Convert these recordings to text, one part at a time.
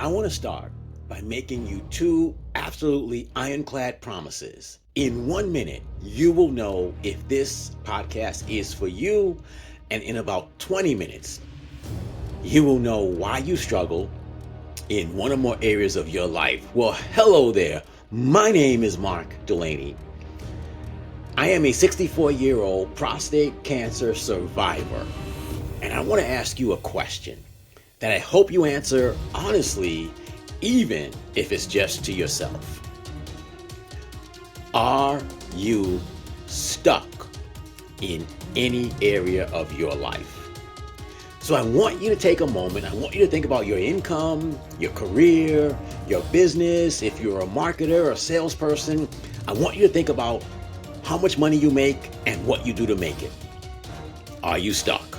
I want to start by making you two absolutely ironclad promises. In 1 minute, you will know if this podcast is for you, and in about 20 minutes, you will know why you struggle in one or more areas of your life. Well, hello there. My name is Mark Delaney. I am a 64-year-old prostate cancer survivor, and I want to ask you a question that I hope you answer honestly, even if it's just to yourself. Are you stuck in any area of your life? So I want you to take a moment. I want you to think about your income, your career, your business. If you're a marketer or a salesperson, I want you to think about how much money you make and what you do to make it. Are you stuck?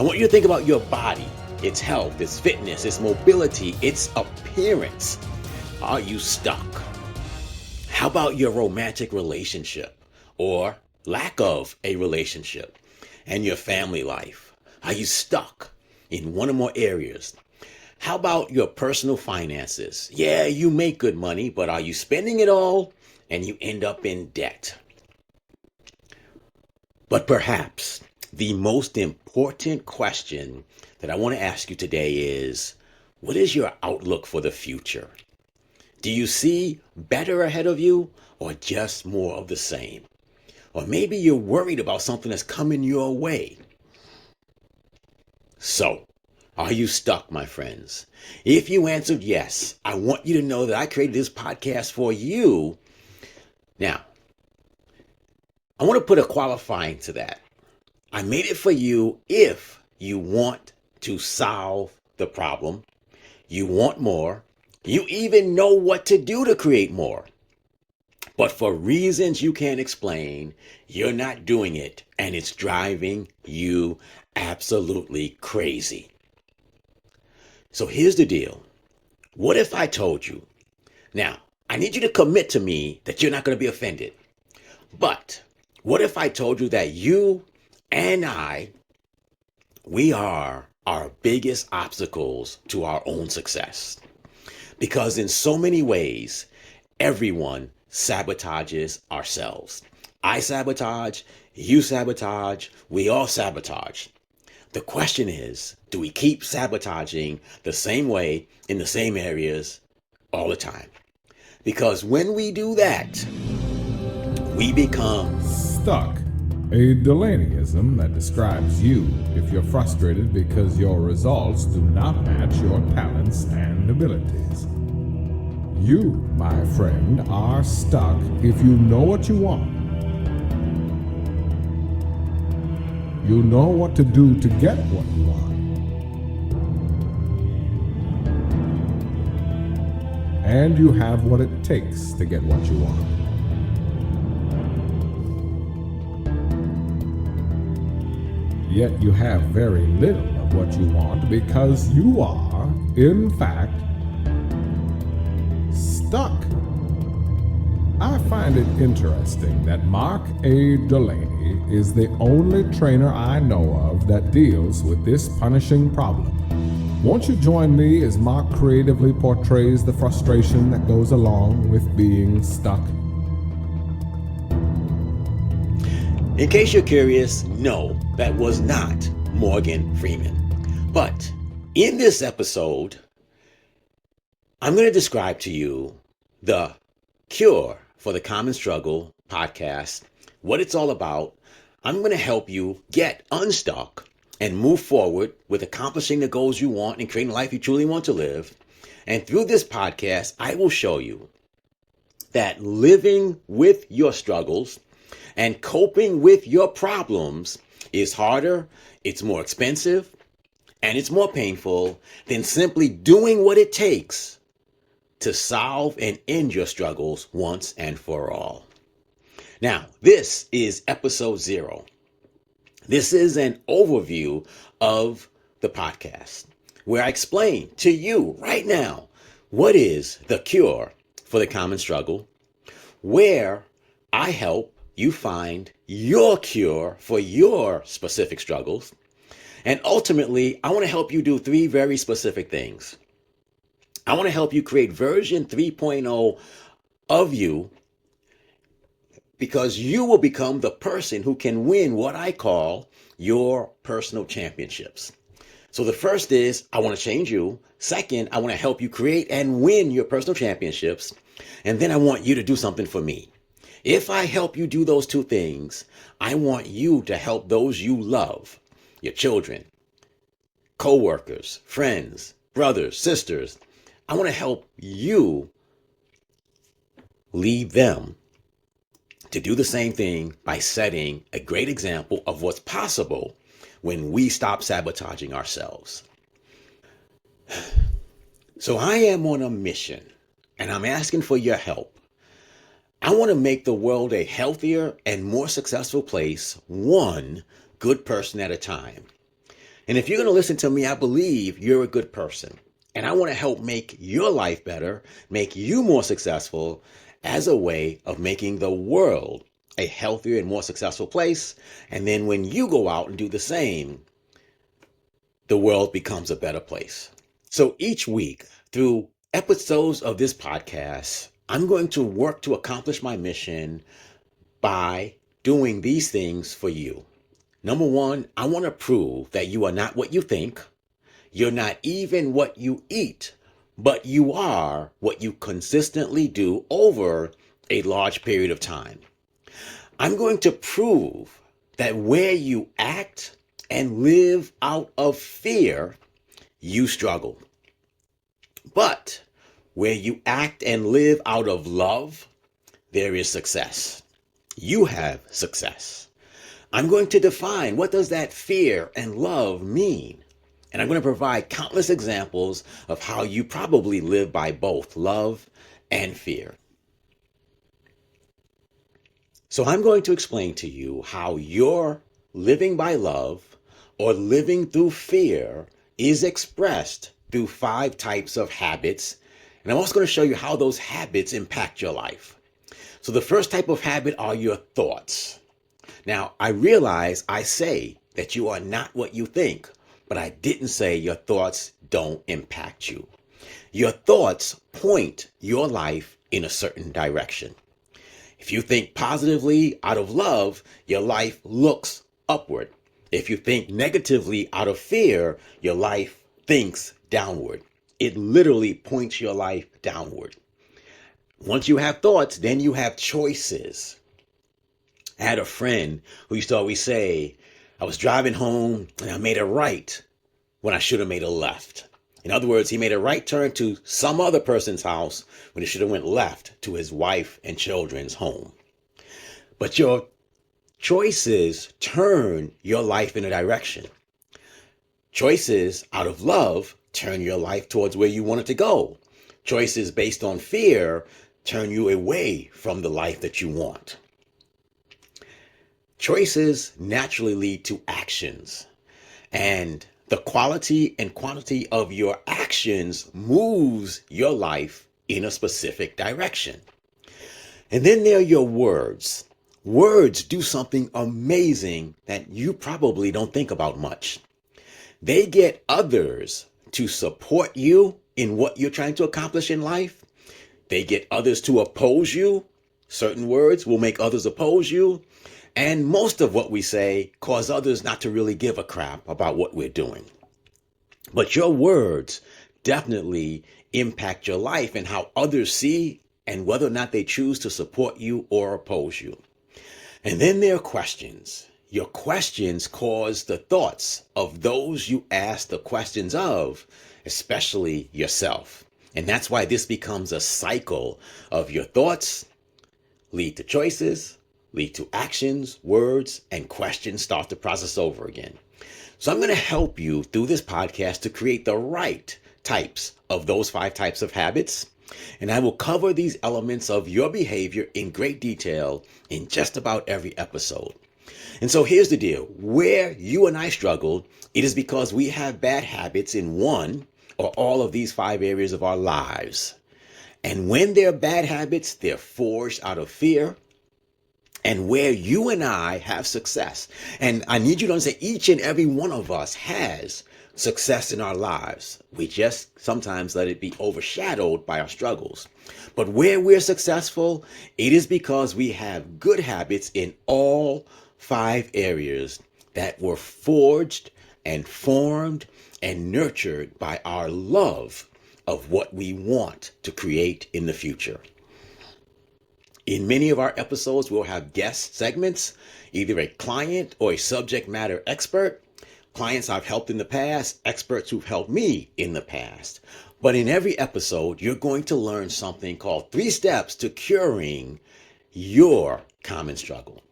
I want you to think about your body, its health, its fitness, its mobility, its appearance. Are you stuck? How about your romantic relationship or lack of a relationship and your family life? Are you stuck in one or more areas? How about your personal finances? Yeah, you make good money, but are you spending it all and you end up in debt? But perhaps the most important question that I want to ask you today is, what is your outlook for the future? Do you see better ahead of you or just more of the same? Or maybe you're worried about something that's coming your way. So, are you stuck, my friends? If you answered yes, I want you to know that I created this podcast for you. Now, I want to put a qualifying to that. I made it for you if you want to solve the problem, you want more, you even know what to do to create more. But for reasons you can't explain, you're not doing it, and it's driving you absolutely crazy. So here's the deal. What if I told you? Now, I need you to commit to me that you're not going to be offended. But what if I told you that you and we are our biggest obstacles to our own success? Because in so many ways, everyone sabotages ourselves. I sabotage, you sabotage, we all sabotage. The question is, do we keep sabotaging the same way in the same areas all the time? Because when we do that, we become stuck. A Delaneyism that describes you if you're frustrated because your results do not match your talents and abilities. You, my friend, are stuck if you know what you want. You know what to do to get what you want. And you have what it takes to get what you want. Yet you have very little of what you want because you are, in fact, stuck. I find it interesting that Mark A. Delaney is the only trainer I know of that deals with this punishing problem. Won't you join me as Mark creatively portrays the frustration that goes along with being stuck? In case you're curious, no, that was not Morgan Freeman. But in this episode, I'm going to describe to you the Cure for the Common Struggle podcast, what it's all about. I'm going to help you get unstuck and move forward with accomplishing the goals you want and creating the life you truly want to live. And through this podcast, I will show you that living with your struggles and coping with your problems is harder, it's more expensive, and it's more painful than simply doing what it takes to solve and end your struggles once and for all. Now, this is episode 0. This is an overview of the podcast where I explain to you right now what is the cure for the common struggle, where I help you find your cure for your specific struggles. And ultimately, I want to help you do 3 very specific things. I want to help you create version 3.0 of you, because you will become the person who can win what I call your personal championships. So the first is, I want to change you. Second, I want to help you create and win your personal championships. And then I want you to do something for me. If I help you do those two things, I want you to help those you love, your children, co-workers, friends, brothers, sisters. I want to help you lead them to do the same thing by setting a great example of what's possible when we stop sabotaging ourselves. So I am on a mission, and I'm asking for your help. I want to make the world a healthier and more successful place, one good person at a time. And if you're going to listen to me, I believe you're a good person. And I want to help make your life better, make you more successful as a way of making the world a healthier and more successful place. And then when you go out and do the same, the world becomes a better place. So each week, through episodes of this podcast, I'm going to work to accomplish my mission by doing these things for you. Number one, I want to prove that you are not what you think. You're not even what you eat, but you are what you consistently do over a large period of time. I'm going to prove that where you act and live out of fear, you struggle. But where you act and live out of love, there is success. You have success. I'm going to define, what does that fear and love mean? And I'm going to provide countless examples of how you probably live by both love and fear. So I'm going to explain to you how your living by love or living through fear is expressed through 5 types of habits. And I'm also going to show you how those habits impact your life. So the first type of habit are your thoughts. Now, I realize I say that you are not what you think, but I didn't say your thoughts don't impact you. Your thoughts point your life in a certain direction. If you think positively out of love, your life looks upward. If you think negatively out of fear, your life thinks downward. It literally points your life downward. Once you have thoughts, then you have choices. I had a friend who used to always say, I was driving home and I made a right when I should have made a left. In other words, he made a right turn to some other person's house when he should have went left to his wife and children's home. But your choices turn your life in a direction. Choices out of love turn your life towards where you want it to go. Choices based on fear turn you away from the life that you want. Choices naturally lead to actions, and the quality and quantity of your actions moves your life in a specific direction. And then there are your words. Words do something amazing that you probably don't think about much. They get others to support you in what you're trying to accomplish in life. They get others to oppose you. Certain words will make others oppose you. And most of what we say cause others not to really give a crap about what we're doing. But your words definitely impact your life and how others see and whether or not they choose to support you or oppose you. And then there are questions. Your questions cause the thoughts of those you ask the questions of, especially yourself. And that's why this becomes a cycle of your thoughts lead to choices, lead to actions, words, and questions start the process over again. So I'm going to help you through this podcast to create the right types of those 5 types of habits. And I will cover these elements of your behavior in great detail in just about every episode. And so here's the deal. Where you and I struggle, it is because we have bad habits in one or all of these 5 areas of our lives. And when they're bad habits, they're forged out of fear. And where you and I have success, and I need you to understand, each and every one of us has success in our lives. We just sometimes let it be overshadowed by our struggles. But where we're successful, it is because we have good habits in all 5 areas that were forged and formed and nurtured by our love of what we want to create in the future. In many of our episodes, we'll have guest segments, either a client or a subject matter expert. Clients I've helped in the past, experts who've helped me in the past. But in every episode, you're going to learn something called 3 steps to curing your common struggle.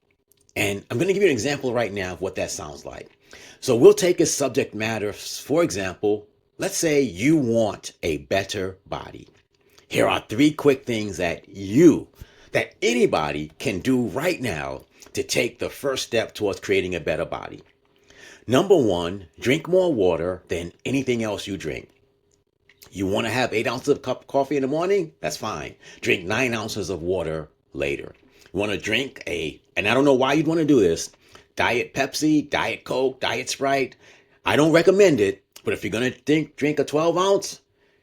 And I'm going to give you an example right now of what that sounds like. So we'll take a subject matter, for example, let's say you want a better body. Here are 3 quick things that anybody can do right now to take the first step towards creating a better body. Number 1, drink more water than anything else you drink. You want to have 8 ounces of cup of coffee in the morning? That's fine. Drink 9 ounces of water later. You want to drink and I don't know why you'd want to do this, Diet Pepsi, Diet Coke, Diet Sprite. I don't recommend it, but if you're going to drink a 12 ounce,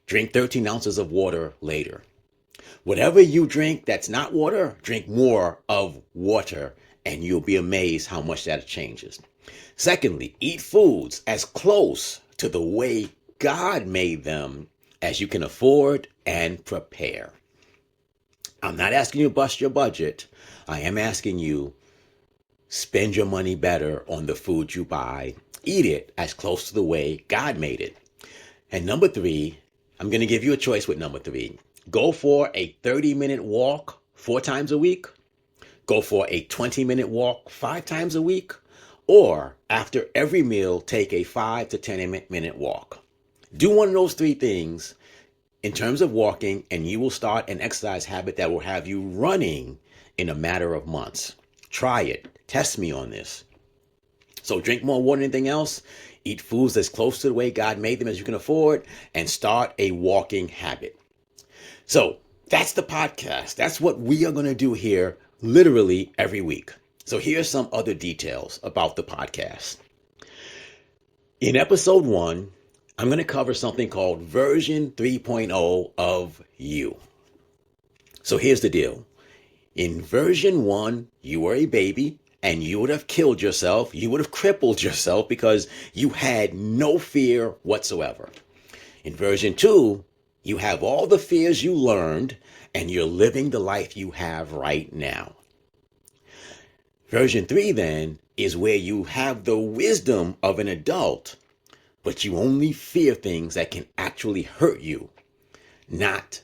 drink 13 ounces of water later. Whatever you drink that's not water, drink more of water, and you'll be amazed how much that changes. Secondly, eat foods as close to the way God made them as you can afford and prepare. I'm not asking you to bust your budget. I am asking you, spend your money better on the food you buy. Eat it as close to the way God made it. And number 3, I'm going to give you a choice with number 3. Go for a 30-minute walk 4 times a week. Go for a 20-minute walk 5 times a week. Or after every meal, take a 5 to 10-minute walk. Do one of those 3 things in terms of walking, and you will start an exercise habit that will have you running in a matter of months. Try it. Test me on this. So drink more water than anything else. Eat foods as close to the way God made them as you can afford, and start a walking habit. So that's the podcast. That's what we are going to do here literally every week. So here's some other details about the podcast. In episode 1, I'm going to cover something called version 3.0 of you. So here's the deal. In version 1, you were a baby and you would have killed yourself. You would have crippled yourself because you had no fear whatsoever. In version 2, you have all the fears you learned and you're living the life you have right now. Version 3 then is where you have the wisdom of an adult, but you only fear things that can actually hurt you, not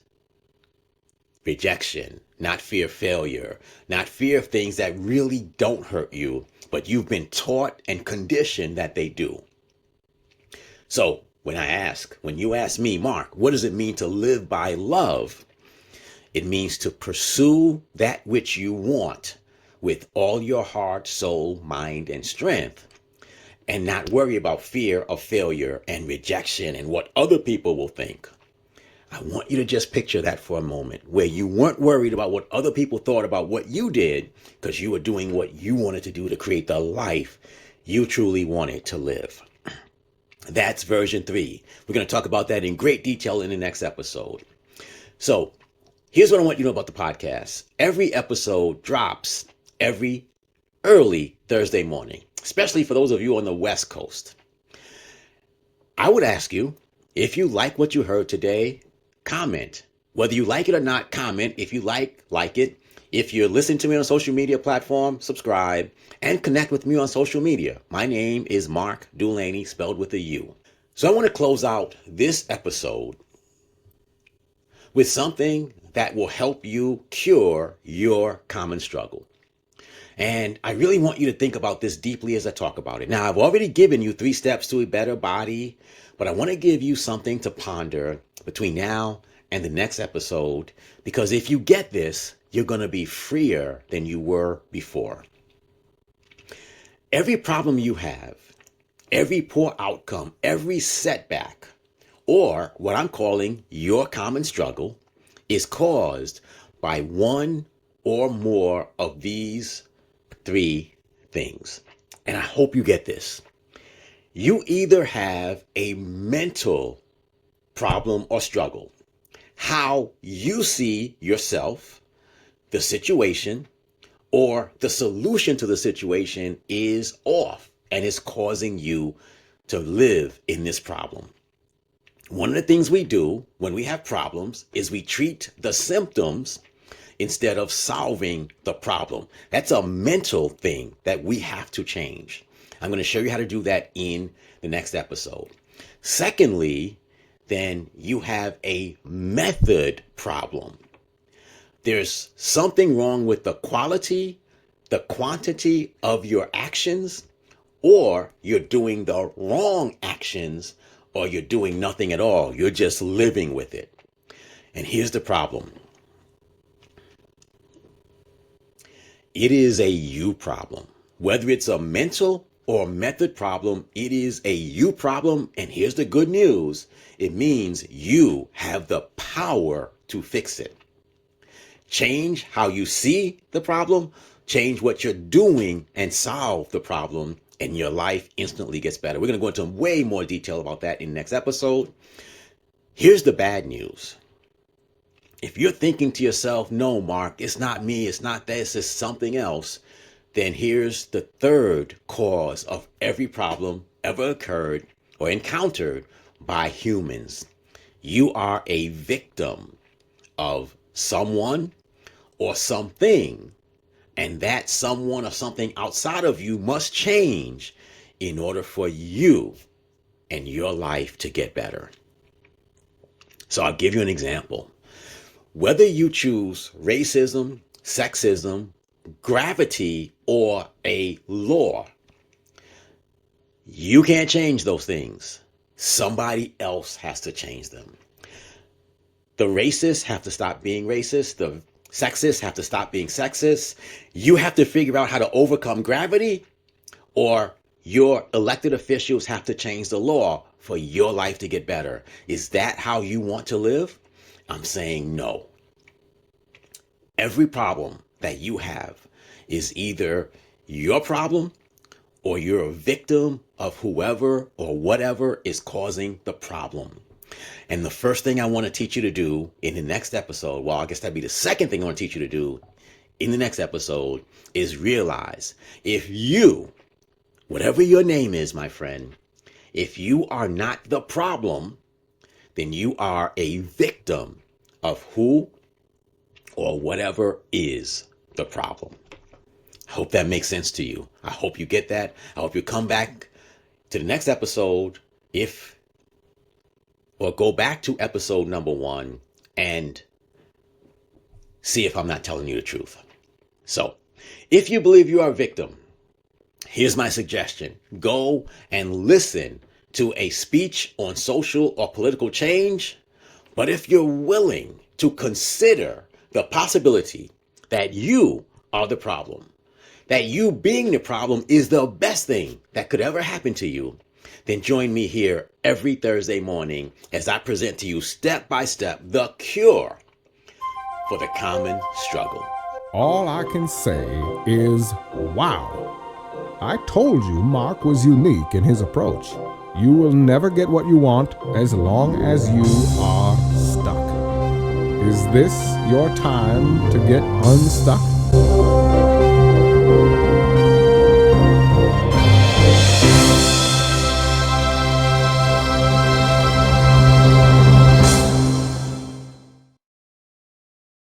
rejection, not fear failure, not fear of things that really don't hurt you, but you've been taught and conditioned that they do. So when you ask me, Mark, what does it mean to live by love? It means to pursue that which you want with all your heart, soul, mind, and strength, and not worry about fear of failure and rejection and what other people will think. I want you to just picture that for a moment, where you weren't worried about what other people thought about what you did because you were doing what you wanted to do to create the life you truly wanted to live. That's version 3. We're going to talk about that in great detail in the next episode. So here's what I want you to know about the podcast. Every episode drops every early Thursday morning, especially for those of you on the West Coast. I would ask you, if you like what you heard today, comment. Whether you like it or not, comment. If you like it. If you're listening to me on a social media platform, subscribe and connect with me on social media. My name is Mark Dulaney, spelled with a U. So I want to close out this episode with something that will help you cure your common struggle. And I really want you to think about this deeply as I talk about it. Now, I've already given you 3 steps to a better body, but I want to give you something to ponder between now and the next episode, because if you get this, you're going to be freer than you were before. Every problem you have, every poor outcome, every setback, or what I'm calling your common struggle, is caused by one or more of these 3 things. And I hope you get this. You either have a mental problem or struggle. How you see yourself, the situation, or the solution to the situation is off and is causing you to live in this problem. One of the things we do when we have problems is we treat the symptoms instead of solving the problem. That's a mental thing that we have to change. I'm going to show you how to do that in the next episode. Secondly, then you have a method problem. There's something wrong with the quality, the quantity of your actions, or you're doing the wrong actions, or you're doing nothing at all. You're just living with it. And here's the problem. It is a you problem. Whether it's a mental or method problem, it is a you problem. And here's the good news. It means you have the power to fix it. Change how you see the problem, change what you're doing, and solve the problem, and your life instantly gets better. We're going to go into way more detail about that in the next episode. Here's the bad news. If you're thinking to yourself, no, Mark, it's not me, it's not this, it's something else, then here's the third cause of every problem ever occurred or encountered by humans. You are a victim of someone or something, and that someone or something outside of you must change in order for you and your life to get better. So I'll give you an example. Whether you choose racism, sexism, gravity, or a law, you can't change those things. Somebody else has to change them. The racists have to stop being racist. The sexists have to stop being sexist. You have to figure out how to overcome gravity, or your elected officials have to change the law for your life to get better. Is that how you want to live? I'm saying no. Every problem that you have is either your problem or you're a victim of whoever or whatever is causing the problem. And the first thing I want to teach you to do in the next episode, well, I guess that'd be the second thing I want to teach you to do in the next episode, is realize if you, whatever your name is, my friend, if you are not the problem, then you are a victim of who or whatever is the problem. I hope that makes sense to you. I hope you get that. I hope you come back to the next episode or go back to episode number 1 and see if I'm not telling you the truth. So, if you believe you are a victim, here's my suggestion. Go and listen to a speech on social or political change. But if you're willing to consider the possibility that you are the problem, that you being the problem is the best thing that could ever happen to you, then join me here every Thursday morning as I present to you step by step the cure for the common struggle. All I can say is, wow. I told you Mark was unique in his approach. You will never get what you want as long as you are stuck. Is this your time to get unstuck?